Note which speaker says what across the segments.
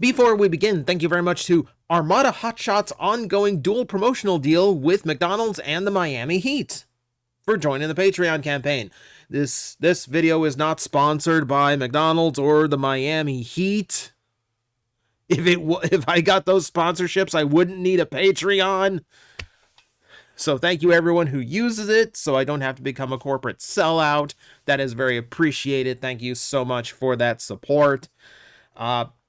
Speaker 1: Before we begin, thank you very much to Armada Hotshot's ongoing dual promotional deal with McDonald's and the Miami Heat for joining the Patreon campaign. This video is not sponsored by McDonald's or the Miami Heat. If I got those sponsorships, I wouldn't need a Patreon. So thank you everyone who uses it, so I don't have to become a corporate sellout. That is very appreciated. Thank you so much for that support.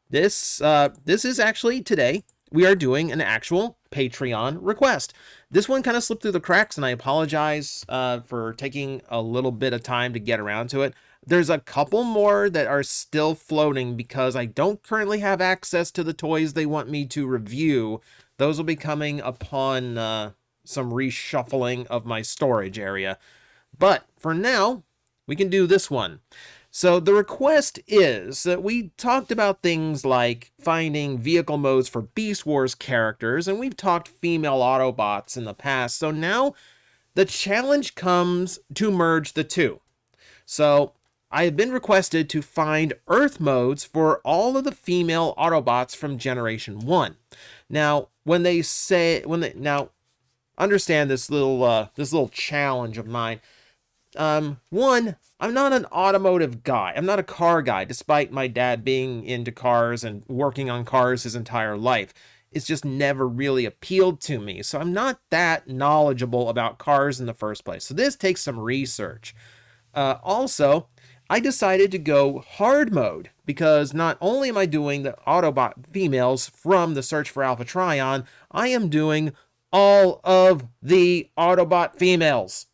Speaker 1: This is actually today we are doing an actual Patreon request. This one kind of slipped through the cracks, and I apologize for taking a little bit of time to get around to it. There's a couple more that are still floating because I don't currently have access to the toys they want me to review. Those will be coming upon some reshuffling of my storage area. But for now, we can do this one. So the request is that we talked about things like finding vehicle modes for Beast Wars characters, and we've talked female Autobots in the past. So now the challenge comes to merge the two. So I have been requested to find Earth modes for all of the female Autobots from Generation 1. Now, now understand this little challenge of mine. One, I'm not an automotive guy. I'm not a car guy, despite my dad being into cars and working on cars his entire life. It's just never really appealed to me. So I'm not that knowledgeable about cars in the first place. So this takes some research. Also, I decided to go hard mode because not only am I doing the Autobot females from the Search for Alpha Trion, I am doing all of the Autobot females.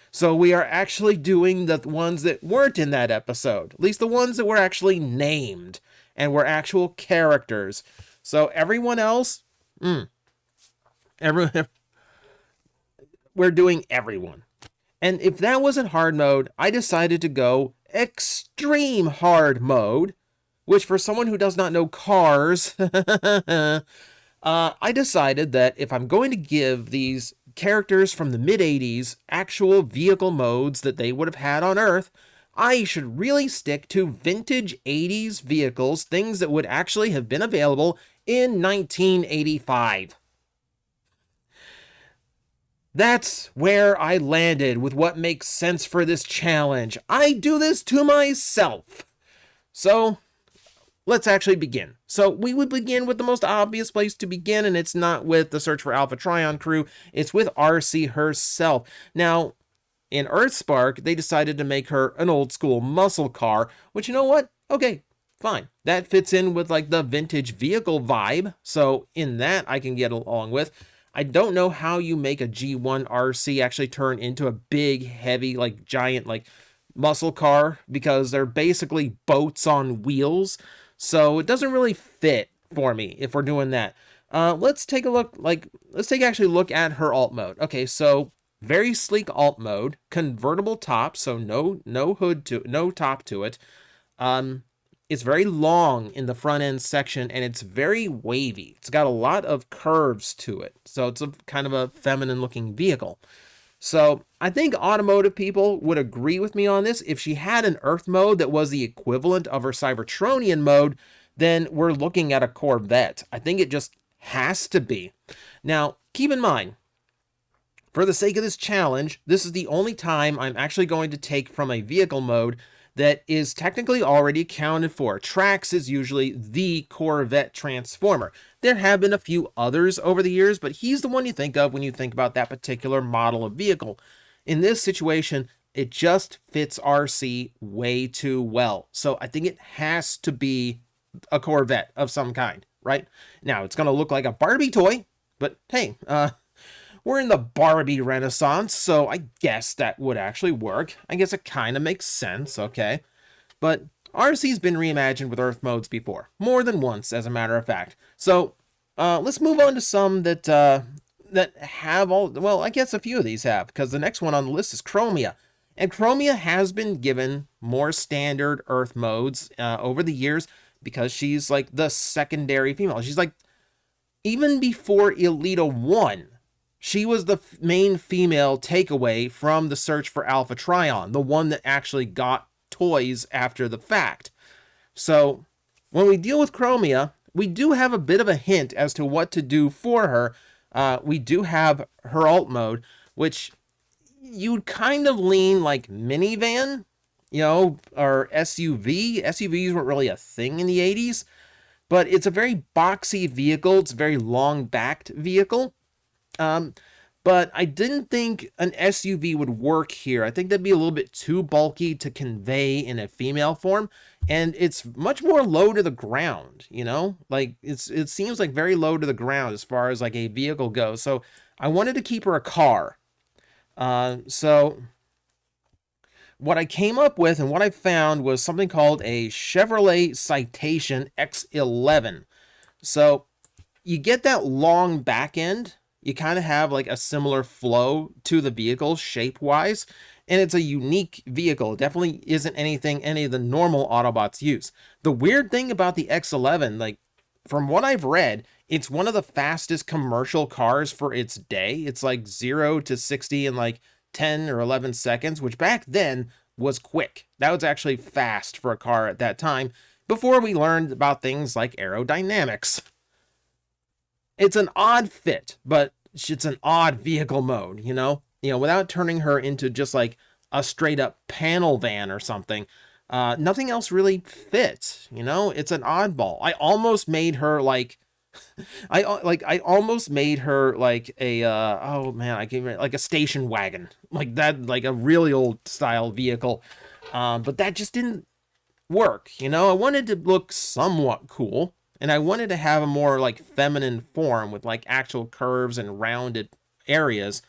Speaker 1: So we are actually doing the ones that weren't in that episode, at least the ones that were actually named and were actual characters. So everyone else, we're doing everyone. And if that wasn't hard mode, I decided to go extreme hard mode, which for someone who does not know cars, I decided that if I'm going to give these characters from the mid-80s actual vehicle modes that they would have had on Earth, I should really stick to vintage 80s vehicles, things that would actually have been available in 1985. That's where I landed with what makes sense for this challenge. I do this to myself. So let's actually begin. So we would begin with the most obvious place to begin, and it's not with the Search for Alpha Trion crew. It's with RC herself. Now, in Earthspark, they decided to make her an old school muscle car, which, you know what? Okay, fine. That fits in with like the vintage vehicle vibe. So in that, I can get along with. I don't know how you make a G1 RC actually turn into a big, heavy, like giant, like muscle car, because they're basically boats on wheels. So it doesn't really fit for me if we're doing that. Let's take a look, let's actually look at her alt mode. Okay, so very sleek alt mode, convertible top, so no hood to, no top to it. It's very long in the front end section, and it's very wavy. It's got a lot of curves to it. So it's a kind of a feminine looking vehicle. So I think automotive people would agree with me on this. If she had an Earth mode that was the equivalent of her Cybertronian mode, then we're looking at a Corvette. I think it just has to be. Now, keep in mind, for the sake of this challenge, this is the only time I'm actually going to take from a vehicle mode that is technically already accounted for. Trax is usually the Corvette Transformer. There have been a few others over the years, but he's the one you think of when you think about that particular model of vehicle. In this situation, it just fits RC way too well. So I think it has to be a Corvette of some kind, right? Now, it's going to look like a Barbie toy, but hey, we're in the Barbie Renaissance, so I guess that would actually work. I guess it kind of makes sense, okay? But RC's been reimagined with Earth modes before. More than once, as a matter of fact. So, let's move on to some that have all... Well, I guess a few of these have, because the next one on the list is Chromia. And Chromia has been given more standard Earth modes over the years, because she's like the secondary female. She's like... Even before Elita 1... She was the main female takeaway from the Search for Alpha Trion, the one that actually got toys after the fact. So when we deal with Chromia, we do have a bit of a hint as to what to do for her. We do have her alt mode, which you'd kind of lean like minivan, or SUV. SUVs weren't really a thing in the 80s, but it's a very boxy vehicle. It's a very long-backed vehicle. But I didn't think an SUV would work here. I think that'd be a little bit too bulky to convey in a female form, and it's much more low to the ground, Like, it seems like very low to the ground as far as like a vehicle goes. So I wanted to keep her a car. So what I came up with and what I found was something called a Chevrolet Citation X11. So you get that long back end. You kind of have like a similar flow to the vehicle shape-wise, and it's a unique vehicle. It definitely isn't anything any of the normal Autobots use. The weird thing about the X11, like from what I've read, it's one of the fastest commercial cars for its day. It's like 0 to 60 in like 10 or 11 seconds, which back then was quick. That was actually fast for a car at that time, before we learned about things like aerodynamics. It's an odd fit, but it's an odd vehicle mode, without turning her into just like a straight up panel van or something. Nothing else really fits, it's an oddball. I almost made her like, I almost made her like a, oh man, I can't remember, like a station wagon, like that, like a really old style vehicle. But that just didn't work, I wanted to look somewhat cool. And I wanted to have a more like feminine form with like actual curves and rounded areas.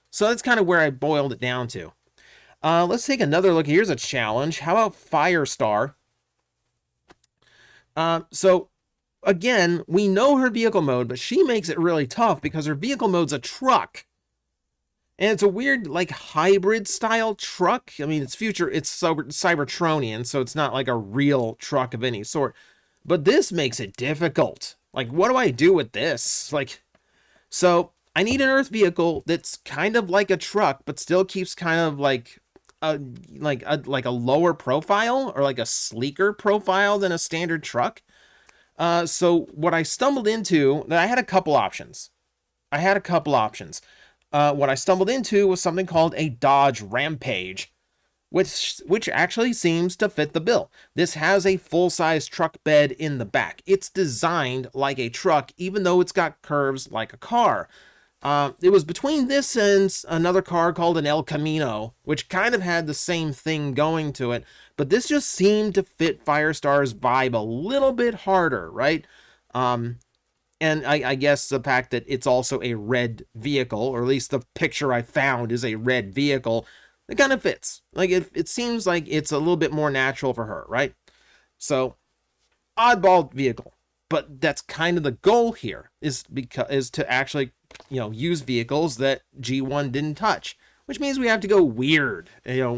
Speaker 1: So that's kind of where I boiled it down to. Let's take another look. Here's a challenge. How about Firestar? So again, we know her vehicle mode, but she makes it really tough because her vehicle mode's a truck. And it's a weird like hybrid style truck. I mean, it's Cybertronian, so it's not like a real truck of any sort. But this makes it difficult. Like, what do I do with this? Like, so I need an Earth vehicle that's kind of like a truck, but still keeps kind of like a lower profile, or like a sleeker profile than a standard truck. So what I stumbled into, I had a couple options. What I stumbled into was something called a Dodge Rampage, which actually seems to fit the bill. This has a full-size truck bed in the back. It's designed like a truck, even though it's got curves like a car. It was between this and another car called an El Camino, which kind of had the same thing going to it, but this just seemed to fit Firestar's vibe a little bit harder, right? And I guess the fact that it's also a red vehicle, or at least the picture I found is a red vehicle, it kind of fits. Like, it seems like it's a little bit more natural for her, right? So, oddball vehicle. But that's kind of the goal here, is to actually, use vehicles that G1 didn't touch. Which means we have to go weird.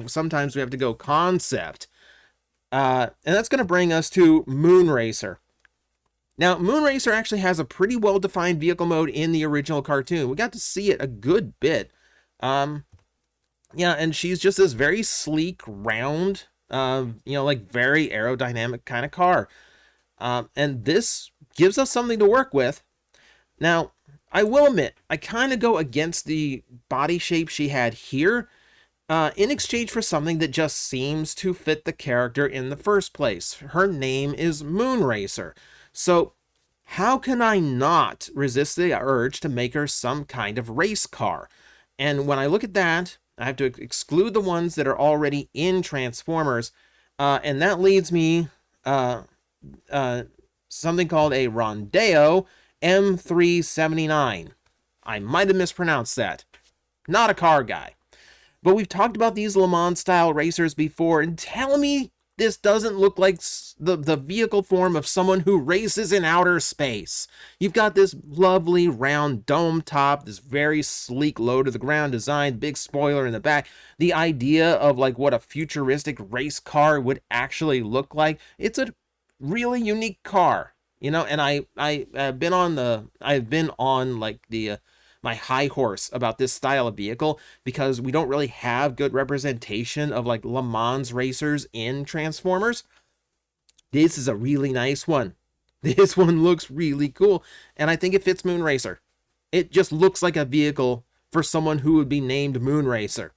Speaker 1: Sometimes we have to go concept. And that's going to bring us to Moonracer. Now, Moonracer actually has a pretty well-defined vehicle mode in the original cartoon. We got to see it a good bit. Yeah, and she's just this very sleek, round, like very aerodynamic kind of car. And this gives us something to work with. Now, I will admit, I kind of go against the body shape she had here, in exchange for something that just seems to fit the character in the first place. Her name is Moonracer. So, how can I not resist the urge to make her some kind of race car? And when I look at that, I have to exclude the ones that are already in Transformers, and that leads me something called a Rondo M379. I might have mispronounced that. Not a car guy. But we've talked about these Le Mans style racers before, and tell me this doesn't look like the vehicle form of someone who races in outer space. You've got this lovely round dome top, this very sleek low to the ground design, big spoiler in the back. The idea of like what a futuristic race car would actually look like. It's a really unique car, and I've been on like the my high horse about this style of vehicle, because we don't really have good representation of like Le Mans racers in Transformers. This is a really nice one. This one looks really cool, and I think it fits Moonracer. It just looks like a vehicle for someone who would be named Moonracer.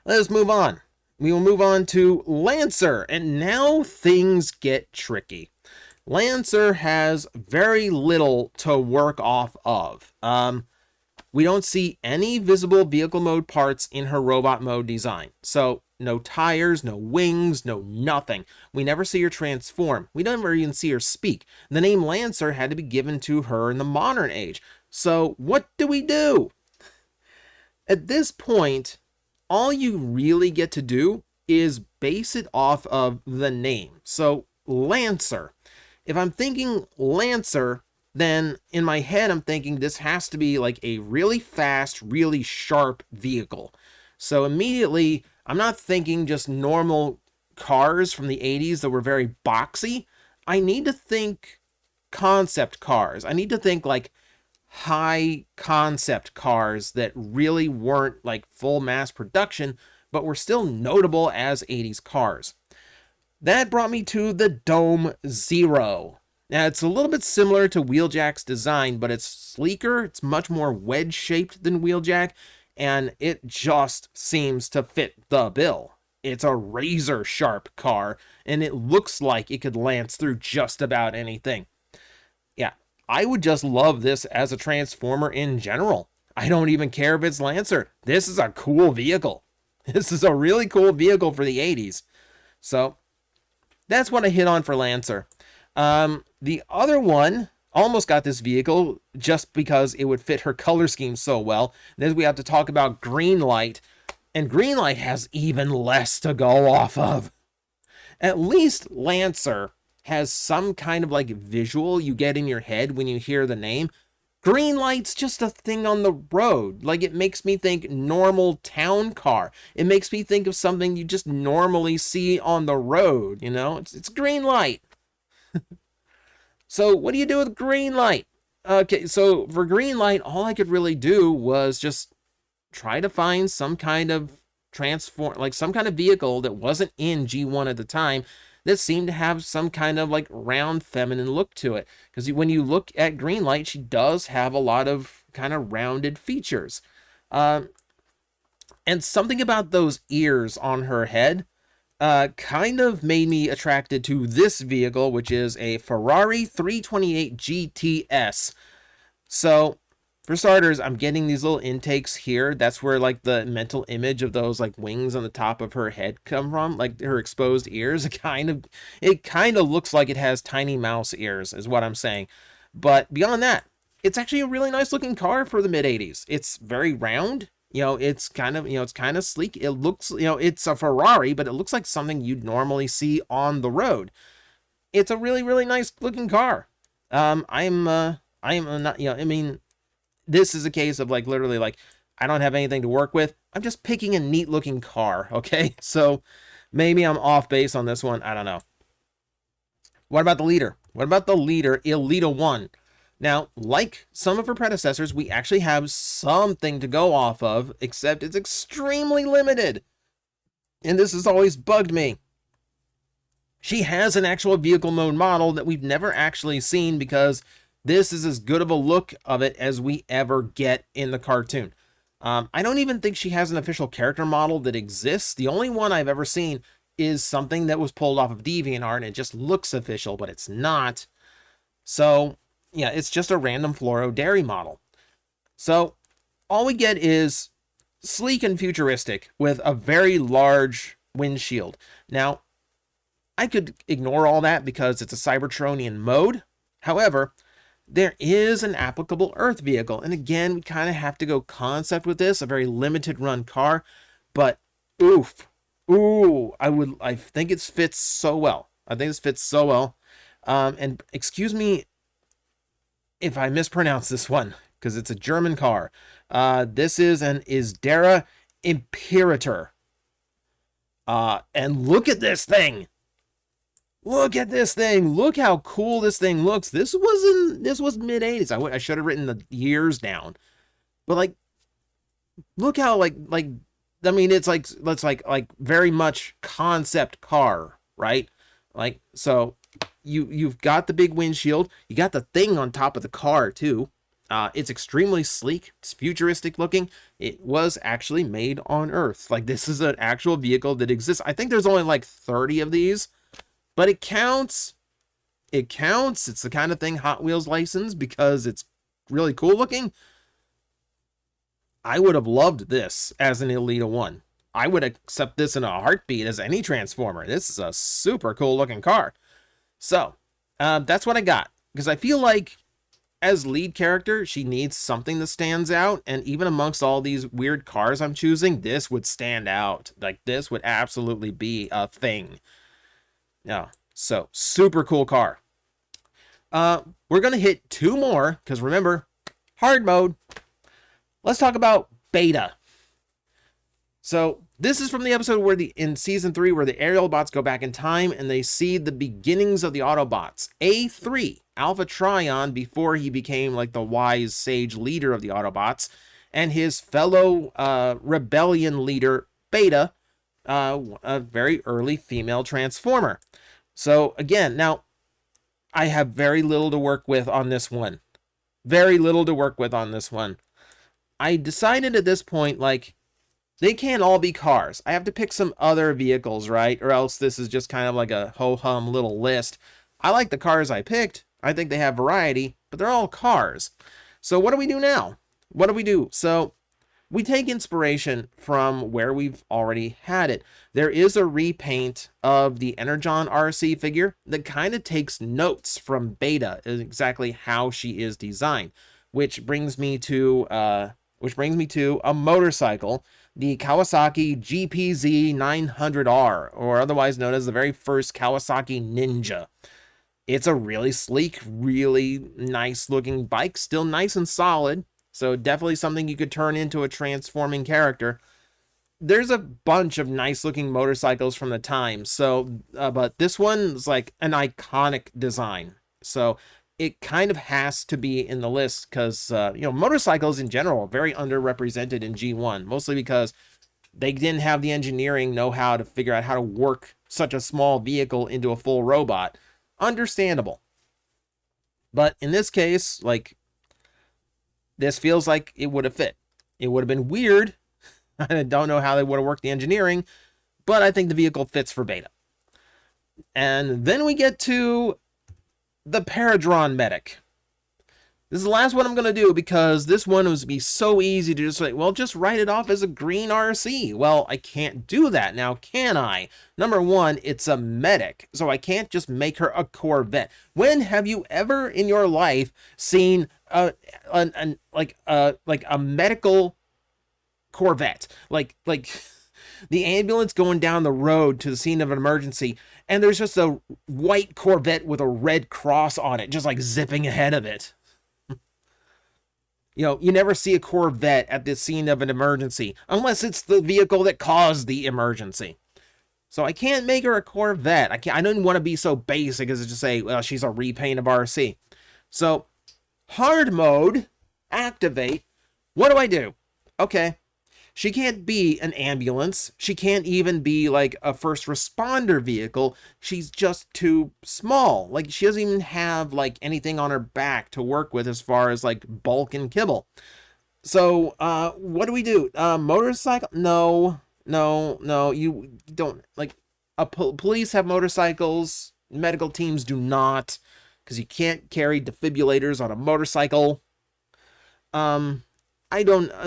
Speaker 1: Let us move on. We will move on to Lancer, and now things get tricky. Lancer has very little to work off of. We don't see any visible vehicle mode parts in her robot mode design. So no tires, no wings, no nothing. We never see her transform. We never even see her speak. The name Lancer had to be given to her in the modern age. So what do? At this point, all you really get to do is base it off of the name. So Lancer. If I'm thinking Lancer, then in my head I'm thinking this has to be like a really fast, really sharp vehicle. So immediately I'm not thinking just normal cars from the 80s that were very boxy. I need to think concept cars. I need to think like high concept cars that really weren't like full mass production, but were still notable as 80s cars. That brought me to the Dome Zero. Now, it's a little bit similar to Wheeljack's design, but it's sleeker, it's much more wedge-shaped than Wheeljack, and it just seems to fit the bill. It's a razor-sharp car, and it looks like it could lance through just about anything. Yeah, I would just love this as a Transformer in general. I don't even care if it's Lancer. This is a cool vehicle. This is a really cool vehicle for the 80s. So, that's what I hit on for Lancer. The other one almost got this vehicle just because it would fit her color scheme so well. Then we have to talk about Greenlight, and Greenlight has even less to go off of. At least Lancer has some kind of like visual you get in your head when you hear the name. Greenlight's just a thing on the road. Like, it makes me think normal town car. It makes me think of something you just normally see on the road, you know? It's Greenlight. So what do you do with Greenlight? Okay, so for Greenlight, all I could really do was just try to find some kind of some kind of vehicle that wasn't in G1 at the time that seemed to have some kind of like round feminine look to it. Because when you look at Greenlight, she does have a lot of kind of rounded features. And something about those ears on her head kind of made me attracted to this vehicle, which is a Ferrari 328 GTS. So, for starters, I'm getting these little intakes here. That's where like the mental image of those like wings on the top of her head come from, like her exposed ears. It kind of looks like it has tiny mouse ears, is what I'm saying. But beyond that, it's actually a really nice looking car for the mid 80s. It's very round. You know, it's kind of sleek. It looks, it's a Ferrari, but it looks like something you'd normally see on the road. It's a really, really nice looking car. I'm not, I mean, this is a case of like, literally like, I don't have anything to work with. I'm just picking a neat looking car. Okay. So maybe I'm off base on this one. I don't know. What about the leader? What about the leader, Elita 1? Now, like some of her predecessors, we actually have something to go off of, except it's extremely limited. And this has always bugged me. She has an actual vehicle mode model that we've never actually seen because this is as good of a look of it as we ever get in the cartoon. I don't even think she has an official character model that exists. The only one I've ever seen is something that was pulled off of DeviantArt and it just looks official, but it's not. So yeah, it's just a random Floro Dairy model. So all we get is sleek and futuristic with a very large windshield. Now, I could ignore all that because it's a Cybertronian mode. However, there is an applicable Earth vehicle. And again, we kind of have to go concept with this, a very limited run car. But I think it fits so well. And excuse me if I mispronounce this one, because it's a German car. This is Dara Imperator. And look at this thing. Look at this thing. Look how cool this thing looks. This was mid 80s. I should have written the years down. But like, look how like I mean, it's like very much concept car, right? Like, so you've got the big windshield. You got the thing on top of the car too. It's extremely sleek. It's futuristic looking. It was actually made on Earth. Like, this is an actual vehicle that exists. I think there's only like 30 of these, but it counts. It counts. It's the kind of thing Hot Wheels licensed because it's really cool looking. I would have loved this as an Elita 1. I would accept this in a heartbeat as any Transformer. This is a super cool looking car. So, that's what I got. Because I feel like as lead character, she needs something that stands out. And even amongst all these weird cars I'm choosing, this would stand out. Like, this would absolutely be a thing. Yeah. So, super cool car. We're going to hit 2 more. Because remember, hard mode. Let's talk about Beta. So this is from the episode where in season 3 where the aerial bots go back in time and they see the beginnings of the Autobots. A3, Alpha Trion, before he became like the wise sage leader of the Autobots, and his fellow rebellion leader Beta, a very early female Transformer. So again, now I have very little to work with on this one. Very little to work with on this one. I decided at this point, like, they can't all be cars. I have to pick some other vehicles, right? Or else this is just kind of like a ho-hum little list. I like the cars I picked. I think they have variety, but they're all cars. So what do we do now? What do we do? So we take inspiration from where we've already had it. There is a repaint of the Energon RC figure that kind of takes notes from Beta, exactly how she is designed, which brings me to a motorcycle, the Kawasaki GPZ 900R, or otherwise known as the very first Kawasaki Ninja. It's a really sleek, really nice looking bike, still nice and solid, so definitely something you could turn into a transforming character. There's a bunch of nice looking motorcycles from the time, so but this one's like an iconic design, so it kind of has to be in the list because, motorcycles in general are very underrepresented in G1, mostly because they didn't have the engineering know-how to figure out how to work such a small vehicle into a full robot. Understandable. But in this case, like, this feels like it would have fit. It would have been weird. I don't know how they would have worked the engineering, but I think the vehicle fits for Beta. And then we get to the Paradrone Medic. This is the last one I'm going to do because this one would be so easy to just like, well, just write it off as a green RC. Well, I can't do that now, can I? Number one, it's a medic, so I can't just make her a Corvette. When have you ever in your life seen a medical Corvette? Like the ambulance going down the road to the scene of an emergency, and there's just a white Corvette with a red cross on it, just like zipping ahead of it. You never see a Corvette at the scene of an emergency, unless it's the vehicle that caused the emergency. So I can't make her a Corvette. I don't want to be so basic as to just say, well, she's a repaint of RC. So, hard mode, activate. What do? Okay. She can't be an ambulance. She can't even be like a first responder vehicle. She's just too small. Like, she doesn't even have like anything on her back to work with as far as like bulk and kibble. So, what do? Motorcycle? No. You don't, like, police have motorcycles. Medical teams do not, because you can't carry defibrillators on a motorcycle.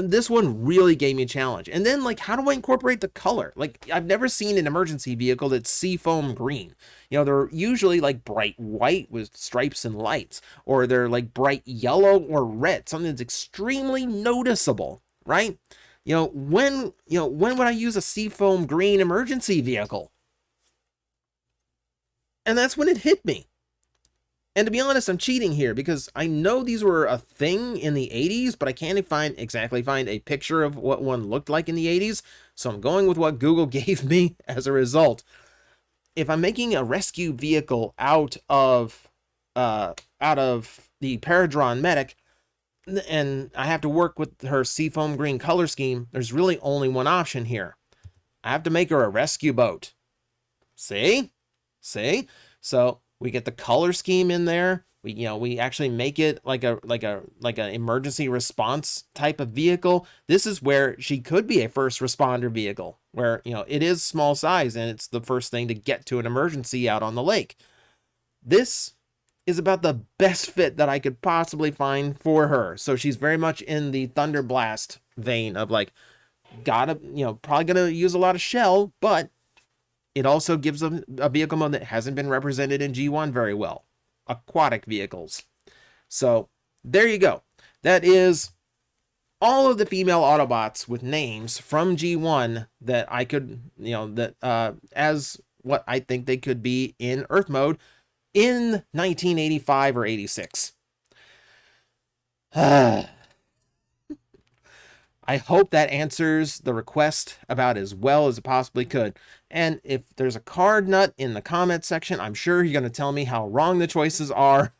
Speaker 1: This one really gave me a challenge. And then, like, how do I incorporate the color? Like, I've never seen an emergency vehicle that's seafoam green. They're usually like bright white with stripes and lights, or they're like bright yellow or red, something that's extremely noticeable, right? When would I use a seafoam green emergency vehicle? And that's when it hit me. And to be honest, I'm cheating here because I know these were a thing in the 80s, but I can't exactly find a picture of what one looked like in the 80s. So I'm going with what Google gave me as a result. If I'm making a rescue vehicle out of the Paradrone Medic, and I have to work with her seafoam green color scheme, there's really only one option here. I have to make her a rescue boat. See? So we get the color scheme in there. We actually make it like an emergency response type of vehicle. This is where she could be a first responder vehicle, where it is small size and it's the first thing to get to an emergency out on the lake. This is about the best fit that I could possibly find for her. So she's very much in the Thunder Blast vein of like, probably gonna use a lot of shell, but it also gives them a vehicle mode that hasn't been represented in G1 very well. Aquatic vehicles. So there you go. That is all of the female Autobots with names from G1 that I could, as what I think they could be in Earth mode in 1985 or 86. I hope that answers the request about as well as it possibly could. And if there's a card nut in the comment section, I'm sure you're going to tell me how wrong the choices are.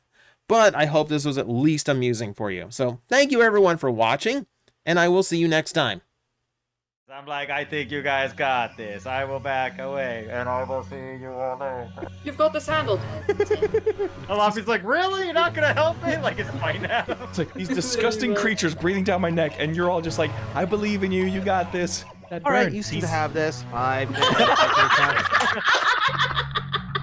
Speaker 1: But I hope this was at least amusing for you. So thank you everyone for watching, and I will see you next time.
Speaker 2: I'm like, I think you guys got this. I will back away, and I will see you all later.
Speaker 3: You've got this handled.
Speaker 2: Alafi's like, really? You're not gonna help me? Like, it's fine now.
Speaker 4: It's like these disgusting creatures breathing down my neck, and you're all just like, I believe in you. You got this.
Speaker 1: All right, you seem to have this. 5 minutes.